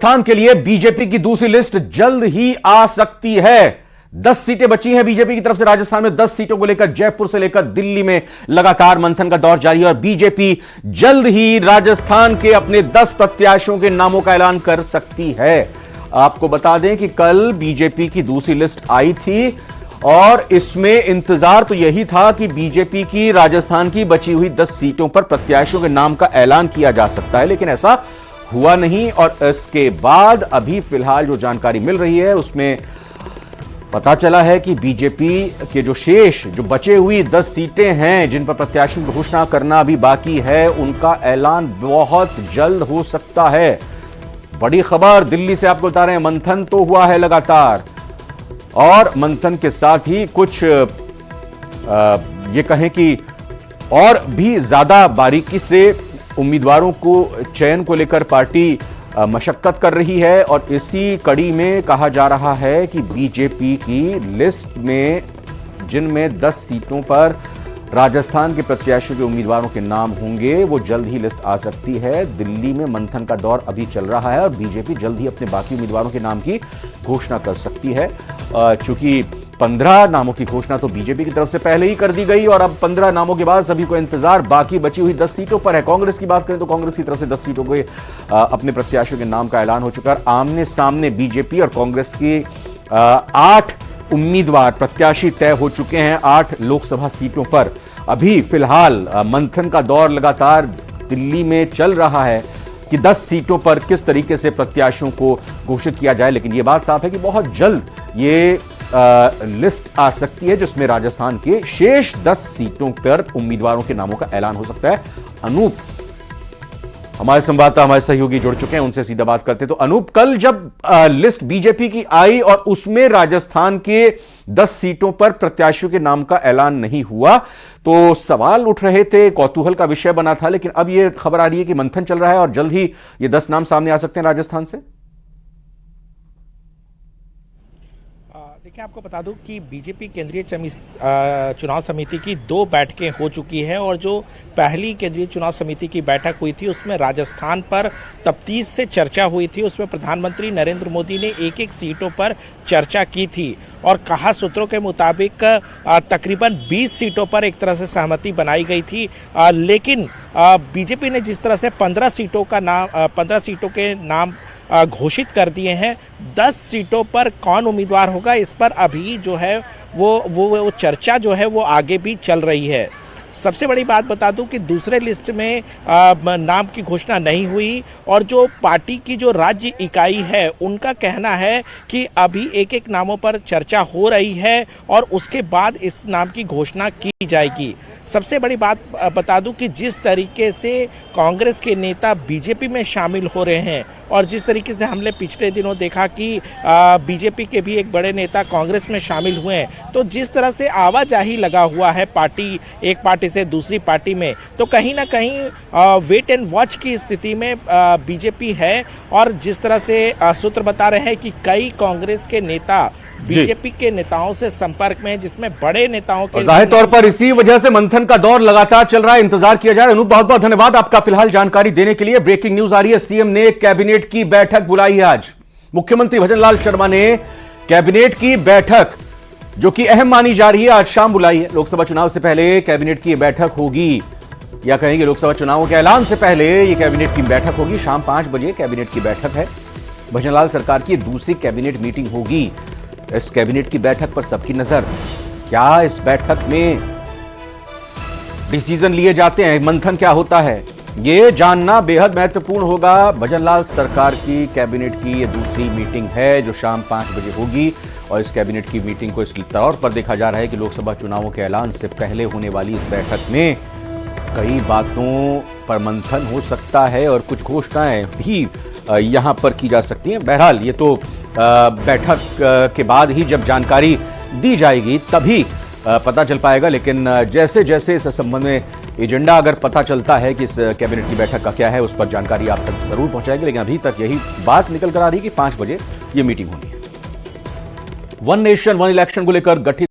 स्थान के लिए बीजेपी की दूसरी लिस्ट जल्द ही आ सकती है। 10 सीटें बची हैं बीजेपी की तरफ से। राजस्थान में 10 सीटों को लेकर जयपुर से लेकर दिल्ली में लगातार मंथन का दौर जारी है और बीजेपी जल्द ही राजस्थान के अपने 10 प्रत्याशियों के नामों का ऐलान कर सकती है। आपको बता दें कि कल बीजेपी की दूसरी लिस्ट आई थी और इसमें इंतजार तो यही था कि बीजेपी की राजस्थान की बची हुई 10 सीटों पर प्रत्याशियों के नाम का ऐलान किया जा सकता है, लेकिन ऐसा हुआ नहीं। और इसके बाद अभी फिलहाल जो जानकारी मिल रही है उसमें पता चला है कि बीजेपी के जो बचे हुई 10 सीटें हैं जिन पर प्रत्याशी की घोषणा करना अभी बाकी है, उनका ऐलान बहुत जल्द हो सकता है। बड़ी खबर दिल्ली से आपको बता रहे हैं, मंथन तो हुआ है लगातार और मंथन के साथ ही कुछ ये कहें कि और भी ज्यादा बारीकी से उम्मीदवारों को चयन को लेकर पार्टी मशक्कत कर रही है। और इसी कड़ी में कहा जा रहा है कि बीजेपी की लिस्ट में जिनमें 10 सीटों पर राजस्थान के प्रत्याशियों के उम्मीदवारों के नाम होंगे वो जल्द ही लिस्ट आ सकती है। दिल्ली में मंथन का दौर अभी चल रहा है और बीजेपी जल्द ही अपने बाकी उम्मीदवारों के नाम की घोषणा कर सकती है। चूंकि 15 नामों की घोषणा तो बीजेपी की तरफ से पहले ही कर दी गई और अब 15 नामों के बाद सभी को इंतजार बाकी बची हुई 10 सीटों पर है। कांग्रेस की बात करें तो कांग्रेस की तरफ से 10 सीटों के अपने प्रत्याशियों के नाम का ऐलान हो चुका है। आमने सामने बीजेपी और कांग्रेस की 8 उम्मीदवार प्रत्याशी तय हो चुके हैं 8 लोकसभा सीटों पर। अभी फिलहाल मंथन का दौर लगातार दिल्ली में चल रहा है कि 10 सीटों पर किस तरीके से प्रत्याशियों को घोषित किया जाए, लेकिन यह बात साफ है कि बहुत जल्द ये लिस्ट आ सकती है जिसमें राजस्थान के शेष 10 सीटों पर उम्मीदवारों के नामों का ऐलान हो सकता है। अनूप हमारे संवाददाता हमारे सहयोगी जुड़ चुके हैं, उनसे सीधा बात करते हैं। तो अनूप, कल जब लिस्ट बीजेपी की आई और उसमें राजस्थान के 10 सीटों पर प्रत्याशियों के नाम का ऐलान नहीं हुआ तो सवाल उठ रहे थे, कौतूहल का विषय बना था, लेकिन अब यह खबर आ रही है कि मंथन चल रहा है और जल्द ही ये 10 नाम सामने आ सकते हैं राजस्थान से। देखिए, आपको बता दूं कि बीजेपी केंद्रीय चुनाव समिति की 2 बैठकें हो चुकी हैं और जो पहली केंद्रीय चुनाव समिति की बैठक हुई थी उसमें राजस्थान पर तफ्तीश से चर्चा हुई थी। उसमें प्रधानमंत्री नरेंद्र मोदी ने एक सीटों पर चर्चा की थी और कहा सूत्रों के मुताबिक तकरीबन 20 सीटों पर एक तरह से सहमति बनाई गई थी। लेकिन बीजेपी ने जिस तरह से 15 सीटों के नाम घोषित कर दिए हैं, 10 सीटों पर कौन उम्मीदवार होगा इस पर अभी जो है वो चर्चा जो है वो आगे भी चल रही है। सबसे बड़ी बात बता दूं कि दूसरे लिस्ट में नाम की घोषणा नहीं हुई और जो पार्टी की जो राज्य इकाई है उनका कहना है कि अभी एक नामों पर चर्चा हो रही है और उसके बाद इस नाम की घोषणा की जाएगी। सबसे बड़ी बात बता दूं कि जिस तरीके से कांग्रेस के नेता बीजेपी में शामिल हो रहे हैं और जिस तरीके से हमने पिछले दिनों देखा कि बीजेपी के भी एक बड़े नेता कांग्रेस में शामिल हुए हैं, तो जिस तरह से आवाजाही लगा हुआ है एक पार्टी से दूसरी पार्टी में, तो कहीं ना कहीं वेट एंड वॉच की स्थिति में बीजेपी है। और जिस तरह से सूत्र बता रहे हैं कि कई कांग्रेस के नेता बीजेपी के नेताओं से संपर्क में, जिसमें बड़े नेताओं के जाहिर तौर पर इसी वजह से मंथन का दौर लगातार चल रहा है, इंतजार किया जा रहा है। अनूप, बहुत बहुत धन्यवाद आपका फिलहाल जानकारी देने के लिए। ब्रेकिंग न्यूज आ रही है, सीएम ने कैबिनेट की बैठक बुलाई है आज। मुख्यमंत्री भजनलाल शर्मा ने कैबिनेट की बैठक जो कि अहम मानी जा रही है आज शाम बुलाई है। लोकसभा चुनाव से पहले कैबिनेट की बैठक होगी, या कहेंगे लोकसभा चुनावों के ऐलान से पहले ये कैबिनेट की बैठक होगी। शाम 5 बजे कैबिनेट की बैठक है। भजनलाल सरकार की दूसरी कैबिनेट मीटिंग होगी। इस कैबिनेट की बैठक पर सबकी नजर। क्या इस बैठक में डिसीजन लिए जाते हैं, मंथन क्या होता है, यह जानना बेहद महत्वपूर्ण होगा। भजनलाल सरकार की कैबिनेट की यह दूसरी मीटिंग है जो शाम 5 बजे होगी और इस कैबिनेट की मीटिंग को इस तौर पर देखा जा रहा है कि लोकसभा चुनावों के ऐलान से पहले होने वाली इस बैठक में कई बातों पर मंथन हो सकता है और कुछ घोषणाएं भी यहां पर की जा सकती हैं। बहरहाल ये तो बैठक के बाद ही जब जानकारी दी जाएगी तभी पता चल पाएगा, लेकिन जैसे जैसे इस संबंध में एजेंडा अगर पता चलता है कि इस कैबिनेट की बैठक का क्या है उस पर जानकारी आप तक जरूर पहुंचाएंगे। लेकिन अभी तक यही बात निकल कर आ रही है कि 5 बजे ये मीटिंग होनी है। वन नेशन वन इलेक्शन को लेकर गठित